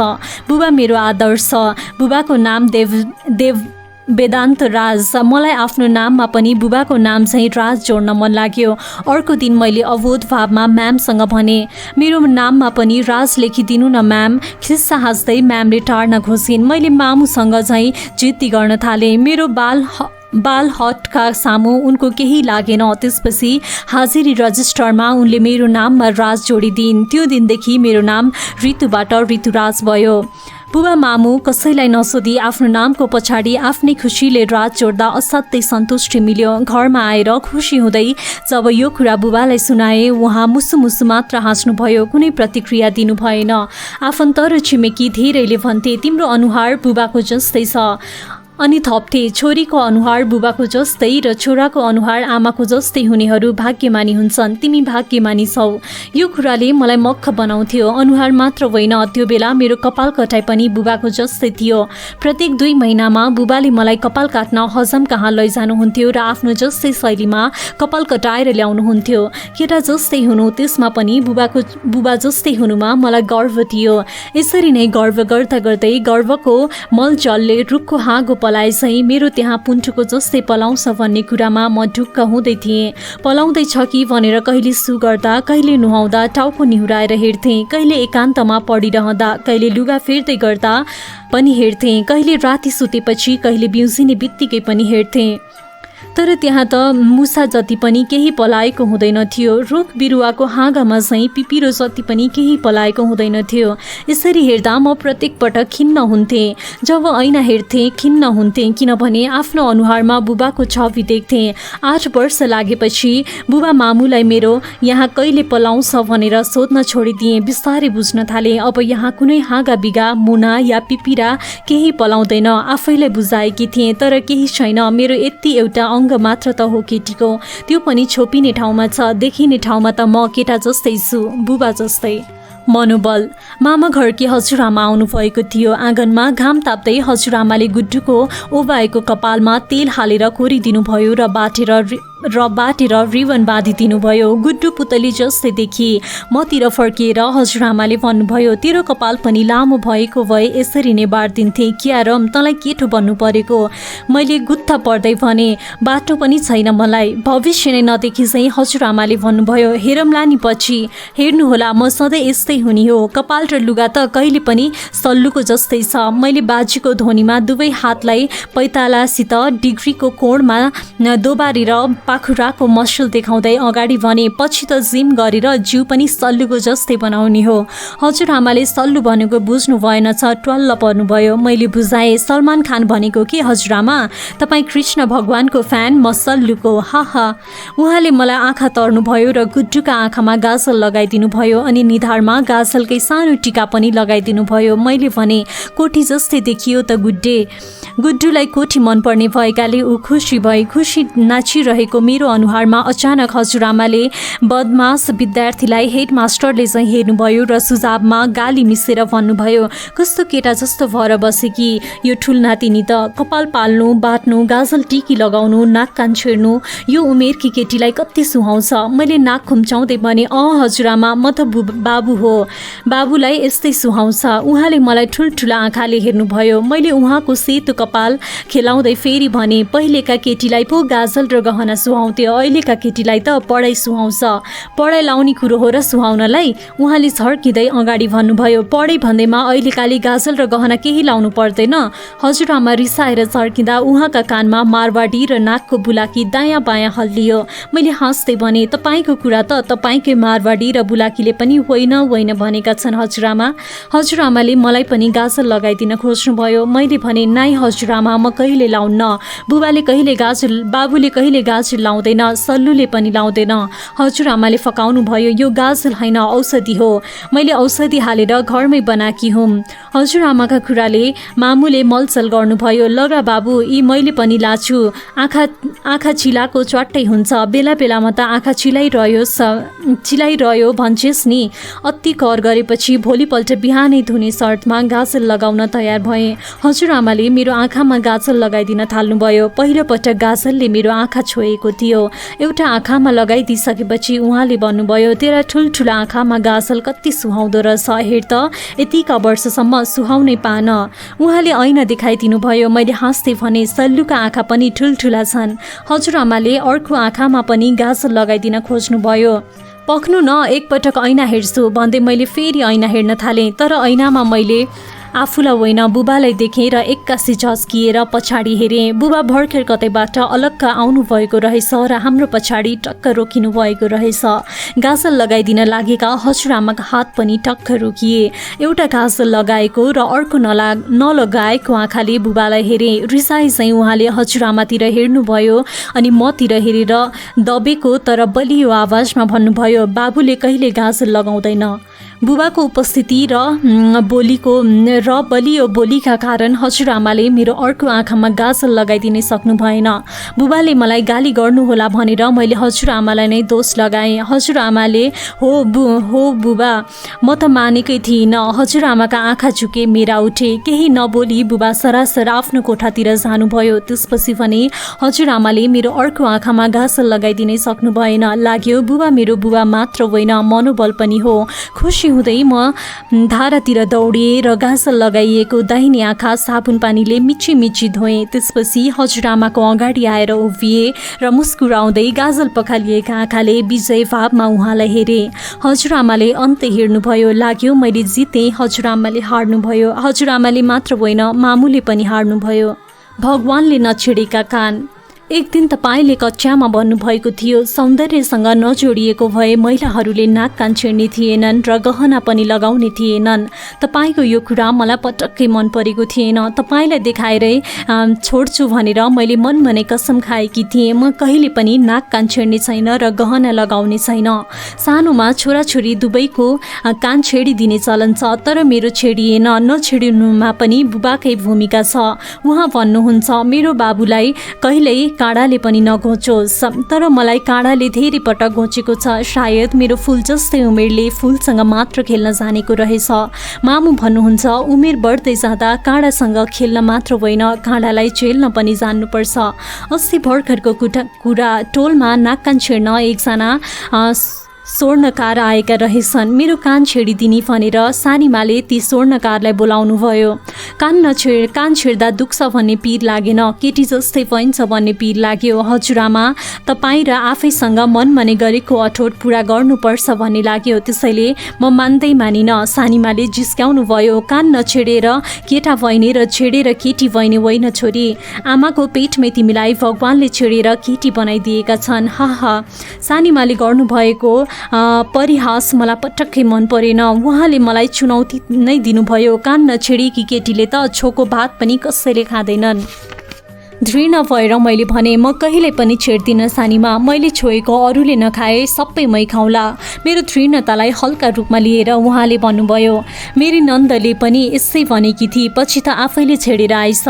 बुबा मेरो आदर्श। बुबाको नाम देव वेदान्त राज। मलाई आफ्नो नाममा पनि बुबाको नाम चाहिँ राज जोड्न मन लाग्यो। अर्को दिन मैले अवोध भावमा म्यामसँग भने, मेरो नाममा पनि राज लेखिदिनु न म्याम। खिस्सा हाँस्दै म्यामले टार्न घोसिन्। मैले मामुसँग चाहिँ जिद्दी गर्न थालेँ। मेरो बाल हटका सामु उनको केही लागेन। त्यसपछि हाजिरी रजिस्टरमा उनले मेरो नाममा राज जोडिदिन्। त्यो दिनदेखि मेरो नाम ऋतुबाट ऋतुराज भयो। बुबा मामु कसैलाई नसोधी आफ्नो नामको पछाडि आफ्नै खुसीले राज जोड्दा असाध्यै सन्तुष्टि मिल्यो। घरमा आएर खुसी हुँदै जब यो कुरा बुबालाई सुनाए, उहाँ मुसु मुसु मात्र हाँस्नुभयो, कुनै प्रतिक्रिया दिनु भएन। आफन्त र छिमेकी धेरैले भन्थे, तिम्रो अनुहार बुबाको जस्तै छ। अनि थप्थे, छोरीको अनुहार बुबाको जस्तै र छोराको अनुहार आमाको जस्तै हुनेहरू भाग्यमानी हुन्छन्। तिमी भाग्यमानी छौ। यो कुराले मलाई मक्ख बनाउँथ्यो। अनुहार मात्र होइन, त्यो बेला मेरो कपाल कटाइ पनि बुबाको जस्तै थियो। प्रत्येक 2 महिनामा बुबाले मलाई कपाल काट्न हजम कहाँ लैजानुहुन्थ्यो र आफ्नो जस्तै शैलीमा कपाल कटाएर ल्याउनुहुन्थ्यो। केटा जस्तै हुनु, त्यसमा पनि बुबा जस्तै हुनुमा मलाई गर्व थियो। यसरी नै गर्व गर्दा गर्दै गर्वको मलजलले रुखको हाँगो चाहिँ मेरो त्यहाँ पुन्टुको जस्तै पलाउँछ भन्ने कुरामा म ढुक्क हुँदै थिएँ। पलाउँदैछ कि भनेर कहिले सु गर्दा, कहिले नुहाउँदा टाउको निहुराएर हेर्थेँ, कहिले एकान्तमा पढिरहँदा, कहिले लुगा फेर्दै गर्दा पनि हेर्थेँ, कहिले राति सुतेपछि, कहिले बिउजिने बित्तिकै पनि हेर्थेँ। तर त्यहाँ त मुसा जति पनि केही पलाएको हुँदैन थियो। रुख बिरुवाको हाँगामा चाहिँ पिपिरो जति पनि केही पलाएको हुँदैन थियो। यसरी हेर्दा म प्रत्येक पटक खिन्न हुन्थेँ। जब ऐना हेर्थेँ खिन्न हुन्थेँ, किनभने आफ्नो अनुहारमा बुबाको छवि देख्थेँ। 8 वर्ष लागेपछि बुबा मामुलाई मेरो यहाँ कहिले पलाउँछ भनेर सोध्न छोडिदिएँ। बिस्तारै बुझ्न थालेँ, अब यहाँ कुनै हाँगा बिगा, मुना या पिपिरा केही पलाउँदैन। आफैलाई बुझाएकी थिएँ, तर केही छैन। मेरो यति एउटा अङ्ग मात्र त हो केटीको, त्यो पनि छोपिने ठाउँमा छ। देखिने ठाउँमा त म केटा जस्तै छु, बुबा जस्तै। मनोबल। मामा घरकी हजुरआमा आउनु भएको थियो। आँगनमा घाम ताप्दै हजुरआमाले गुड्डुको ओभाएको कपालमा तेल हालेर कोरिदिनु भयो र बाटेर रिबन बाँधिदिनु भयो। गुड्डु पुतली जस्तै देखि। मतिर फर्किएर हजुरआमाले भन्नुभयो, तेरो कपाल पनि लामो भएको भए यसरी नै बाँडिदिन्थे। क्या रम, तँलाई केटो भन्नु परेको? मैले गुत्था पर्दै भने, बाटो पनि छैन मलाई। भविष्य नै नदेखि चाहिँ हजुरआमाले भन्नुभयो, हेरौँला नि पछि। हेर्नुहोला, म सधैँ यस्तै हुने हो। कपाल र लुगा त कहिले पनि सल्लुको जस्तै छ। मैले बाजीको ध्वनिमा दुवै हातलाई पैतालासित डिग्रीको कोणमा दोबारेर पाखुराको मसल देखाउँदै अगाडि भने, पछि त जिम गरेर जिउ पनि सल्लुको जस्तै बनाउने हो। हजुरआमाले सल्लु भनेको बुझ्नु भएनछ, ट्वाल्ल पर्नुभयो। मैले बुझाएँ, सलमान खान भनेको के हजुरआमा? तपाईँ कृष्ण भगवानको फ्यान, म सल्लुको, हा। उहाँले मलाई आँखा तर्नुभयो र गुड्डुका आँखामा गाजल लगाइदिनु भयो अनि निधारमा गाजलकै सानो टिका पनि लगाइदिनु भयो। मैले भने, कोठी जस्तै देखियो त गुड्डे। गुड्डुलाई कोठी मनपर्ने भएकाले ऊ खुसी भए। खुसी नाचिरहेको मेरो अनुहारमा अचानक हजुरआमाले बदमास विद्यार्थीलाई हेडमास्टरले चाहिँ हेर्नुभयो र सुझावमा गाली मिसेर भन्नुभयो, कस्तो केटा जस्तो भएर बसे कि यो ठुल नातिनी त, कपाल पाल्नु, बाट्नु, गाजल टिकी लगाउनु, नाक कान छेड्नु, यो उमेरकी केटीलाई कति सुहाउँछ। मैले नाक खुम्चाउँदै भने, हजुरआमा, म त बाबु हो, बाबुलाई यस्तै सुहाउँछ। उहाँले मलाई ठुल्ठुला आँखाले हेर्नुभयो। मैले उहाँको सेतो कपाल खेलाउँदै फेरि भने, पहिलेका केटीलाई पो गाजल र गहना सुहाउँथ्यो, अहिलेका केटीलाई त पढाइ सुहाउँछ। पढाइ लाउने कुरो हो र सुहाउनलाई? उहाँले झर्किँदै अगाडि भन्नुभयो, पढाइ भन्दैमा अहिलेकाले गाजल र गहना केही लाउनु पर्दैन। हजुरआमा रिसाएर झर्किँदा उहाँका कानमा मारवाडी र नाकको बुलाकी दायाँ बायाँ हल्लियो। मैले हाँस्दै भने, तपाईँको कुरा त तपाईँकै मारवाडी र बुलाकीले पनि होइन भनेका छन् हजुरआमा। हजुरआमाले मलाई पनि गाजल लगाइदिन खोज्नुभयो। मैले भने, नाइ हजुरआमा, म कहिले लाउन्न। बाबुले कहिले गाजल लाउँदैन, सल्लुले पनि लाउँदैन। हजुरआमाले फकाउनु भयो, यो गाजल होइन, औषधि हो। मैले औषधि हालेर घरमै बनाकी हुँ। हजुरआमाका कुराले मामुले मलचल गर्नुभयो। लगा बाबु, यी मैले पनि लाछु। आँखा चिलाको च्वाट्टै हुन्छ, बेला बेलामा त आँखा चिलाइरह्यो भन्छेस् नि। अति कर गरेपछि भोलिपल्ट बिहानै धुने सर्टमा गाजल लगाउन तयार भएँ। हजुरआमाले मेरो आँखामा गाजल लगाइदिन थाल्नुभयो। पहिलोपटक गाजलले मेरो आँखा छोएको थियो। एउटा आँखामा लगाइदिइसकेपछि उहाँले भन्नुभयो, तेरा ठुल्ठुला आँखामा गाजल कति सुहाउँदो रहेछ, हेर त, यतिका वर्षसम्म सुहाउनै पान। उहाँले ऐना देखाइदिनु भयो। मैले हाँस्दै भने, सल्लुका आँखा पनि ठुल्ठुला छन्। हजुरआमाले अर्को आँखामा पनि गाजल लगाइदिन खोज्नुभयो। पक्नु न, एकपटक ऐना हेर्छु भन्दै मैले फेरि ऐना हेर्न थालेँ। तर ऐनामा मैले आफूलाई होइन बुबालाई देखेँ र एक्कासी झस्किएर पछाडि हेरेँ। बुबा भर्खर कतैबाट अलग्ग आउनु भएको रहेछ र हाम्रो पछाडि टक्क रोकिनु भएको रहेछ। गाजल लगाइदिन लागेका हजुरआमाका हात पनि टक्क रोकिए। एउटा गाजल लगाएको र अर्को नलगाएको आँखाले बुबालाई हेरेँ। रिसाई चाहिँ उहाँले हजुरआमातिर हेर्नुभयो अनि मतिर हेरेर दबेको तर बलियो आवाजमा भन्नुभयो, बाबुले कहिले गाजल लगाउँदैन। बुबाको उपस्थिति र बलियो बोलीका कारण हजुरआमाले मेरो अर्को आँखामा गाजल लगाइदिनै सक्नु भएन। बुबाले मलाई गाली गर्नुहोला भनेर मैले हजुरआमालाई नै दोष लगाएँ। हजुरआमाले हो बुबा, म त मानेकै थिइनँ। हजुरआमाका आँखा झुके, मेरा उठे। केही नबोली बुबा सरासर आफ्नो कोठातिर जानुभयो। त्यसपछि भने हजुरआमाले मेरो अर्को आँखामा गाजल लगाइदिनै सक्नु भएन। लाग्यो बुबा मेरो बुबा मात्र होइन, मनोबल पनि हो। खुसी हुँदै म धारातिर दौडिए र गाजल लगाइएको दाहिने आँखा साबुन पानीले मिची धोएँ। त्यसपछि हजुरआमाको अगाडि आएर उभिए र मुस्कुराउँदै गाजल पखालिएका आँखाले विजय भावमा उहाँलाई हेरे। हजुरआमाले अन्त्य हेर्नुभयो। लाग्यो मैले जितेँ, हजुरआमाले हार्नुभयो। हजुरआमाले मात्र होइन, मामुले पनि हार्नुभयो। भगवानले नछेडेका कान। एक दिन तपाईँले कक्षामा भन्नुभएको थियो, सौन्दर्यसँग नजोडिएको भए महिलाहरूले नाक कान छेड्ने थिएनन् र गहना पनि लगाउने थिएनन्। तपाईँको यो कुरा मलाई पटक्कै मन परेको थिएन। तपाईँलाई देखाएरै छोड्छु भनेर मैले मनमनै कसम खाएकी थिएँ। म कहिले पनि नाक कान छेड्ने छैन र गहना लगाउने छैन। सानोमा छोराछोरी दुवैको कान छेडिदिने चलन छ, तर मेरो छेडिएन। नछेडिनुमा पनि बुबाकै भूमिका छ। उहाँ भन्नुहुन्छ, मेरो बाबुलाई कहिल्यै काँडाले पनि नघोचोस्, तर मलाई काँडाले धेरै पटक घोचेको छ। सायद मेरो फुल जस्तै उमेरले फुलसँग मात्र खेल्न जानेको रहेछ। मामु भन्नुहुन्छ, उमेर बढ्दै जाँदा काँडासँग खेल्न मात्र होइन, काँडालाई झेल्न पनि जान्नुपर्छ। अस्ति भर्खरको कुरा, टोलमा नाक कान छेड्न एकजना स्वर्णकार आएका रहेछन्, मेरो कान छेडिदिने भनेर सानीमाले ती स्वर्णकारलाई बोलाउनु भयो। कान छेड्दा दुख्छ भन्ने पिर लागेन, केटी जस्तै भइन्छ भन्ने पिर लाग्यो। हजुरआमा, तपाईँ र आफैसँग मनमने गरेको अठोट पुरा गर्नुपर्छ भन्ने लाग्यो, त्यसैले म मान्दै मानिन। सानीमाले जिस्क्याउनु भयो। कान नछेडेर केटा भइने र छेडेर केटी भइने होइन छोरी, आमाको पेटमै तिमीलाई भगवानले छेडेर केटी बनाइदिएका छन्। हा सानीमाले गर्नुभएको परिहास मलाई पटक्कै मन परेन। उहाँले मलाई चुनौती नै दिनुभयो। कान नछेडेकी केटीले त छोको भात पनि कसैले खाँदैनन्। घृणा भएर मैले भने, म कहिल्यै पनि छेड्दिनँ सानीमा, मैले छोएको अरूले नखाए सबै मै खाउँला। मेरो घृणतालाई हल्का रूपमा लिएर उहाँले भन्नुभयो, मेरी नन्दले पनि यसै भनेकी थिए, पछि त आफैले छेडेर आइस।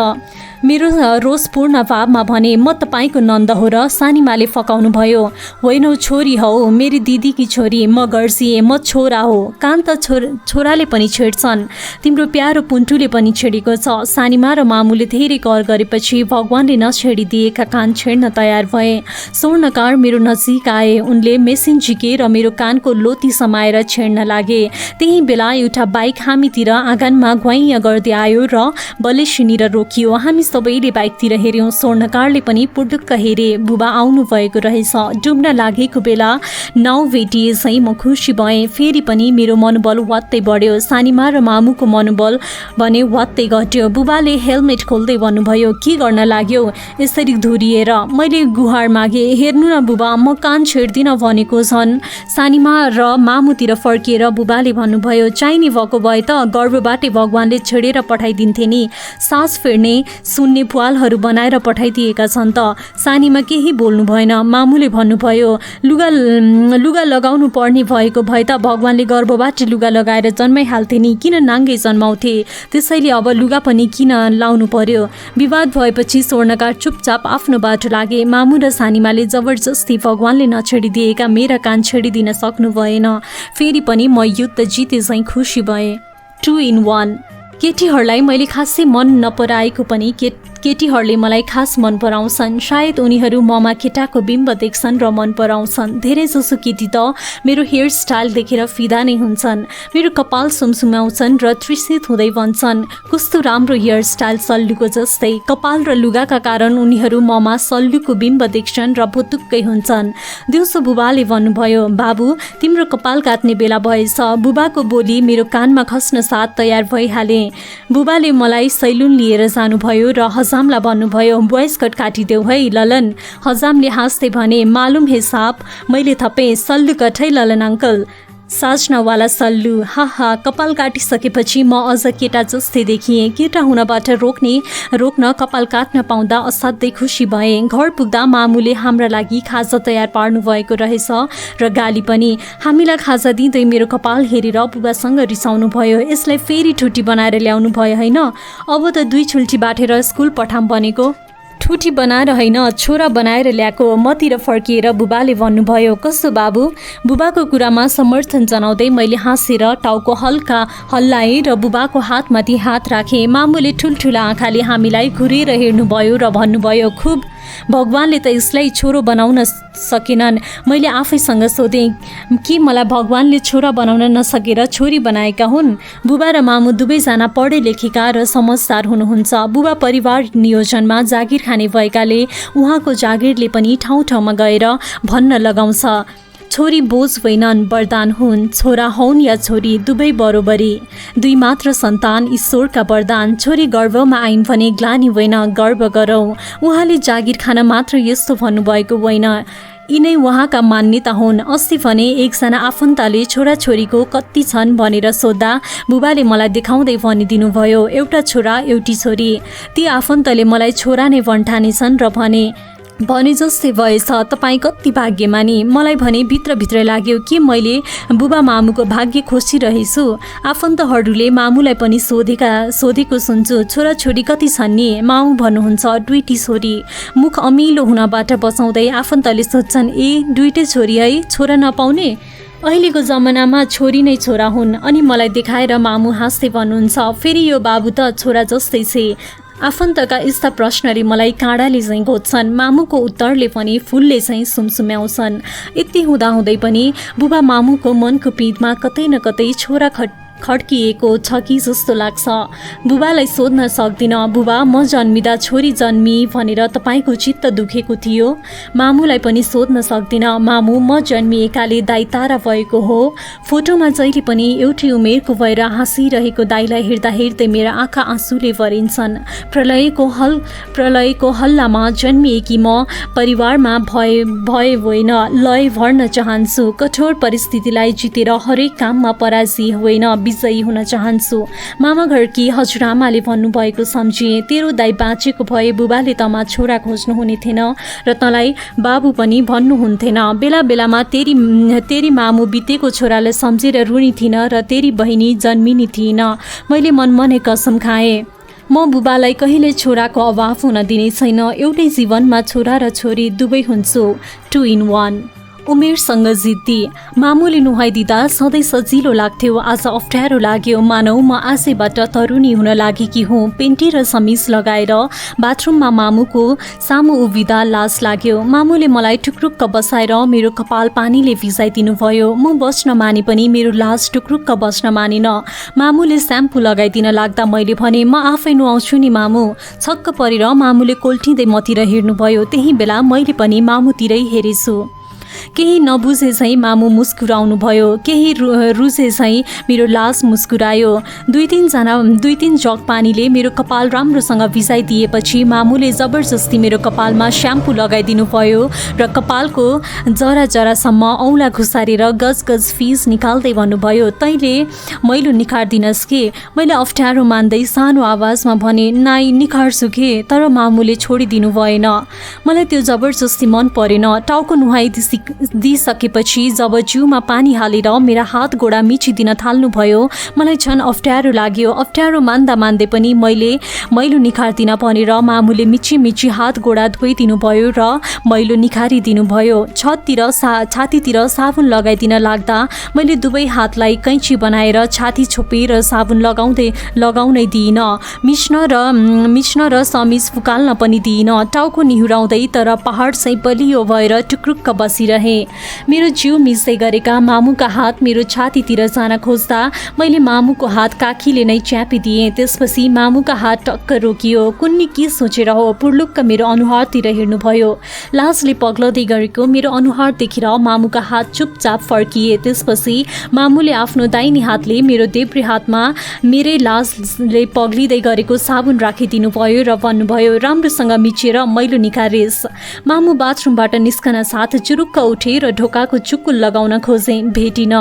मेरो रोषपूर्ण भावमा भने, म तपाईँको नन्द हो र? सानीमाले फकाउनु भयो। होइनौ छोरी हौ, मेरी दिदीकी छोरी, म गर्जिए, म छोरा हो। कान त छोराले पनि छेड्छन्, तिम्रो प्यारो पुन्टुले पनि छेडेको छ। सानीमा र मामुले धेरै कर गरेपछि भगवानले नछेडिदिएका कान छेड्न तयार भए। स्वर्णकार मेरो नजिक आए। उनले मेसिन झिके र मेरो कानको लोती समाएर छेड्न लागे। त्यही बेला एउटा बाइक हामीतिर आँगनमा घुवाइया गर्दै आयो र बलेसिनेर रोकियो। हामी सबैले बाइकतिर हेऱ्यौँ। स्वर्णकारले पनि पुडुक्क हेरे। बुबा आउनु भएको रहेछ। डुब्न लागेको बेला नाउ भेटिए चाहिँ म खुसी भएँ। फेरि पनि मेरो मनोबल वात्तै बढ्यो। सानीमा र मामुको मनोबल भने वात्तै घट्यो। बुबाले हेलमेट खोल्दै भन्नुभयो, के गर्न लाग्यो यसरी धुरिएर? मैले गुहार मागे, हेर्नु न बुबा, म कान छेड्दिन भनेको झन्। सानीमा र मामुतिर फर्किएर बुबाले भन्नुभयो, चाहिने भएको भए त गर्भबाटै भगवानले छेडेर पठाइदिन्थे नि, सास फेर्ने सुन्ने प्वालहरू बनाएर पठाइदिएका छन् त। सानीमा केही बोल्नु भएन। मामुले भन्नुभयो, लुगा लगाउनु पर्ने भएको भए त भगवानले गर्भबाट लुगा लगाएर जन्माइहाल्थे नि, किन नाङ्गै जन्माउँथे? त्यसैले अब लुगा पनि किन लाउनु पर्यो? विवाद भएपछि स्वर्णकार चुपचाप आफ्नो बाटो लागे। मामु र सानीमाले जबरजस्ती भगवानले नछेडिदिएका मेरा कान छेडिदिन सक्नु भएन। फेरि पनि म युद्ध जिते चाहिँ खुसी भएँ। 2 in 1। केटीहरूलाई मैले खासै मन नपराएको पनि केटीहरूले मलाई खास मन पराउँछन्। सायद उनीहरू ममा केटाको बिम्ब देख्छन् र मन पराउँछन्। धेरैजसो केटी त मेरो हेयर स्टाइल देखेर फिदा नै हुन्छन्। मेरो कपाल सुमसुमाउँछन् र तृषित हुँदै भन्छन्, कस्तो राम्रो हेयर स्टाइल सल्लुको जस्तै। कपाल र लुगाका कारण उनीहरू ममा सल्लुको बिम्ब देख्छन् र भुतुक्कै हुन्छन्। दिउँसो बुबाले भन्नुभयो, बाबु तिम्रो कपाल काट्ने बेला भएछ। बुबाको बोली मेरो कानमा खस्न साथ तयार भइहाले। बुबाले मलाई सैलुन लिएर जानुभयो र हजामलाई भन्नुभयो, बोइस कट काटिदेऊ है ललन। हजामले हाँस्दै भने, मालुम हे साहब। मैले थपेँ, सल्लु कट है ललन अङ्कल, साजनावाला सल्लु। हा कपाल काटिसकेपछि म अझ केटा जस्तै देखिएँ। केटा हुनबाट रोक्न कपाल काट्न पाउँदा असाध्यै खुसी भएँ। घर पुग्दा मामुले हाम्रा लागि खाजा तयार पार्नु भएको रहेछ र गाली पनि। हामीलाई खाजा दिँदै मेरो कपाल हेरेर बुबासँग रिसाउनु भयो। यसलाई फेरि ठुटी बनाएर ल्याउनु भयो होइन? अब त 2 छुल्टी बाटेर स्कुल पठाम भनेको। ठुटी बनाएर होइन, छोरा बनाएर ल्याएको। मतिर फर्किएर बुबाले भन्नुभयो, कसो बाबु? बुबाको कुरामा समर्थन जनाउँदै मैले हाँसेर टाउको हल्का हल्लाएँ र बुबाको हातमाथि हात राखेँ। मामुले ठुल्ठुला आँखाले हामीलाई घुरेर हेर्नुभयो र भन्नुभयो, खुब भगवानले त यसलाई छोरो बनाउन सकेनन्। मैले आफैसँग सोधेँ, कि मलाई भगवानले छोरा बनाउन नसकेर छोरी बनाएका हुन्? बुबा र मामु दुवैजना पढे लेखेका र समझदार हुनुहुन्छ। बुबा परिवार नियोजनमा जागिर खाने भएकाले उहाँको जागिरले पनि ठाउँ ठाउँमा गएर भन्न लगाउँछ, छोरी बोझ होइनन्, वरदान हुन्। छोरा हौन् या छोरी, दुवै बरोबरी। 2 मात्र सन्तान ईश्वरका वरदान। छोरी गर्भमा आइन् भने ग्लानी होइन, गर्व गरौँ। उहाँले जागिर खान मात्र यस्तो भन्नुभएको होइन, यिनै उहाँका मान्यता हुन्। अस्ति भने एकजना आफन्तले छोराछोरीको कति छन् भनेर सोद्धा बुबाले मलाई देखाउँदै भनिदिनु भयो, एउटा छोरा एउटी छोरी। ती आफन्तले मलाई छोरा नै भन्ठानेछन् र भने जस्तै भएछ, तपाईँ कति भाग्यमानी। मलाई भने भित्रभित्र लाग्यो कि मैले बुबा मामुको भाग्य खोजिरहेछु। आफन्तहरूले मामुलाई पनि सोधेको सुन्छु, छोराछोरी कति छन् नि? मामु भन्नुहुन्छ, 2टी छोरी। मुख अमिलो हुनबाट बचाउँदै आफन्तले सोध्छन्, 2टै छोरी है, छोरा नपाउने? अहिलेको जमानामा छोरी नै छोरा हुन्। अनि मलाई देखाएर मामु हाँस्दै भन्नुहुन्छ, फेरि यो बाबु त छोरा जस्तै छे। आफन्तका यस्ता प्रश्नले मलाई काँडाले चाहिँ घोज्छन्। मामुको उत्तरले पनि फुलले चाहिँ सुमसुम्याउँछन्। यति हुँदाहुँदै पनि बुबा मामुको मनको पिँधमा कतै न कतै छोरा खड्किएको छ कि जस्तो लाग्छ। बुबालाई सोध्न सक्दिनँ, बुबा म जन्मिँदा छोरी जन्मी भनेर तपाईँको चित्त दुखेको थियो? मामुलाई पनि सोध्न सक्दिनँ, मामु म जन्मिएकाले दाइ तारा भएको हो? फोटोमा जहिले पनि एउटै उमेरको भएर हाँसिरहेको दाइलाई हेर्दा हेर्दै मेरा आँखा आँसुले भरिन्छन्। प्रलयको हल्लामा जन्मिएकी म परिवारमा भए होइन, लय भर्न चाहन्छु। कठोर परिस्थितिलाई जितेर हरेक काममा पराजय होइन, विजयी हुन चाहन्छु। मामा घरकी हजुरआमाले भन्नुभएको सम्झिए, तेरो दाइ बाँचेको भए बुबाले तँमा छोरा खोज्नु हुने थिएन र तँलाई बाबु पनि भन्नुहुन्थेन। बेला बेलामा तेरी मामु बितेको छोरालाई सम्झेर रुनी थिइन र तेरी बहिनी जन्मिनी थिइन। मैले मनमनै कसम खाएँ, म बुबालाई कहिले छोराको अभाव हुन दिने छैन। एउटै जीवनमा छोरा र छोरी दुवै हुन्छु, 2 in 1। उमेरसँग जिद्दी। मामुले नुहाइदिँदा सधैँ सजिलो लाग्थ्यो, आज अप्ठ्यारो लाग्यो। मानौ म आशैबाट तरुणी हुन लागेकी हुँ। पेन्टी र समिज लगाएर बाथरुममा मामुको सामु उभिँदा लाज लाग्यो। मामुले मलाई टुक्रुक्क बसाएर मेरो कपाल पानीले भिजाइदिनु भयो। म बस्न माने पनि मेरो लाज टुक्रुक्क बस्न मानिन। मामुले स्याम्पू लगाइदिन लाग्दा मैले भने, म आफै नुहाउँछु नि मामु। छक्क परेर मामुले कोल्टिँदै मतिर हेर्नुभयो। त्यही बेला मैले पनि मामुतिरै हेरेछु। केही नबुझे झैँ मामु मुस्कुराउनु भयो, केही रुझे झैँ मेरो लाज मुस्कुरायो। 2-3 जग पानीले मेरो कपाल राम्रोसँग भिजाइदिएपछि मामुले जबरजस्ती मेरो कपालमा स्याम्पू लगाइदिनु भयो र कपालको जरा जरासम्म औँला घुसारेर गज गज फिज निकाल्दै भन्नुभयो, तैँले मैलो निखार्दिनस् के? मैले अप्ठ्यारो मान्दै सानो आवाजमा भने, नाइ निखार्छु के? तर मामुले छोडिदिनु भएन। मलाई त्यो जबरजस्ती मन परेन। टाउको दिइसकेपछि जब जिउमा पानी हालेर मेरा हात गोडा मिचिदिन थाल्नुभयो, मलाई झन् अप्ठ्यारो लाग्यो। अप्ठ्यारो मान्दै पनि मैले मैलो निखार्दिन भनेर मामुले मिची हात गोडा धोइदिनु भयो र मैलो निखारिदिनु भयो। छातीतिर साबुन लगाइदिन लाग्दा मैले दुवै हातलाई कैँची बनाएर छाती छोपेर साबुन लगाउनै दिइन। मिच्न र समिज फुकाल्न पनि दिइन। टाउको निहुराउँदै तर पहाड चाहिँ बलियो भएर टुक्रुक्क बसिरहे। मेरो जिउ मिच्दै गरेका मामुका हात मेरो छातीतिर जान खोज्दा मैले मामुको हात काखीले नै च्यापिदिएँ। त्यसपछि मामुका हात टक्क रोकियो। कुन्नी के सोचेर हो, पुर्लुक्क मेरो अनुहारतिर हेर्नुभयो। लाजले पग्लदै गरेको मेरो अनुहार देखेर मामुका हात चुपचाप फर्किए। त्यसपछि मामुले आफ्नो दाहिने हातले मेरो देब्रे हातमा मेरै लाजले पग्लिँदै गरेको साबुन राखिदिनु भयो र भन्नुभयो, राम्रोसँग मिचेर मैलो निकारेस्। मामु बाथरुमबाट निस्कन साथ जुरुक्क उठे र ढोकाको चुक्कुल लगाउन खोजे, भेटिन।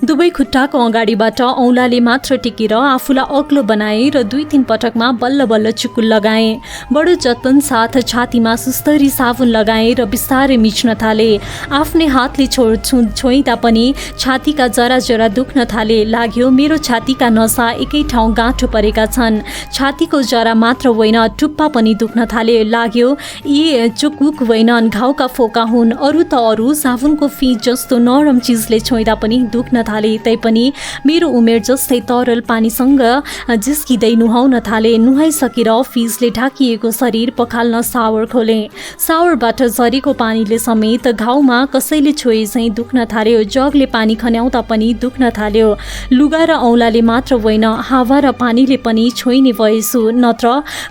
दुवै खुट्टाको अगाडिबाट औँलाले मात्र टेकेर आफूलाई अग्लो बनाए र 2-3 पटकमा बल्ल बल्ल चुक्कुल लगाए। बडो जतन साथ छातीमा सुस्तरी साबुन लगाए र बिस्तारै मिच्न थाले। आफ्नै हातले छोइँदा पनि छातीका जरा दुख्न थाले। लाग्यो मेरो छातीका नसा एकै ठाउँ गाँठो परेका छन्। छातीको जरा मात्र होइन, टुप्पा पनि दुख्न थाले। लाग्यो यी चुकबुक होइनन्, घाउका फोका हुन्। अरू साबुनको फिज जस्तो नरम चिजले छोइँदा पनि दुख्न थाले। तैपनि मेरो उमेर जस्तै तरल पानीसँग जिस्किँदै नुहाउन थाले। नुहाइसकेर फिजले ढाकिएको शरीर पखाल्न सावर खोले। सावरबाट झरेको पानीले समेत घाउमा कसैले छोए चाहिँ दुख्न थाल्यो। जगले पानी खन्याउँदा पनि दुख्न थाल्यो। लुगा र औँलाले मात्र होइन, हावा र पानीले पनि छोइने भएछु। नत्र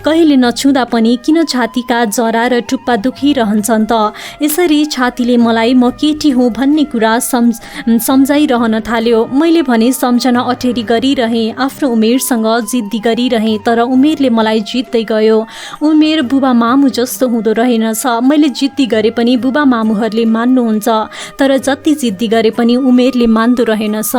कहिले नछुँदा पनि किन छातीका जरा र टुप्पा दुखिरहन्छन् त? यसरी छातीले मलाई म केटी हुँ भन्ने कुरा सम्झाइरहन थाल्यो। मैले भने सम्झना अटेरी गरिरहेँ, आफ्नो उमेरसँग जिद्दी गरिरहेँ, तर उमेरले मलाई जित्दै गयो। उमेर बुबा मामु जस्तो हुँदो रहेनछ। मैले जिद्दी गरे पनि बुबा मामुहरूले मान्नुहुन्छ, तर जति जिद्दी गरे पनि उमेरले मान्दो रहेनछ।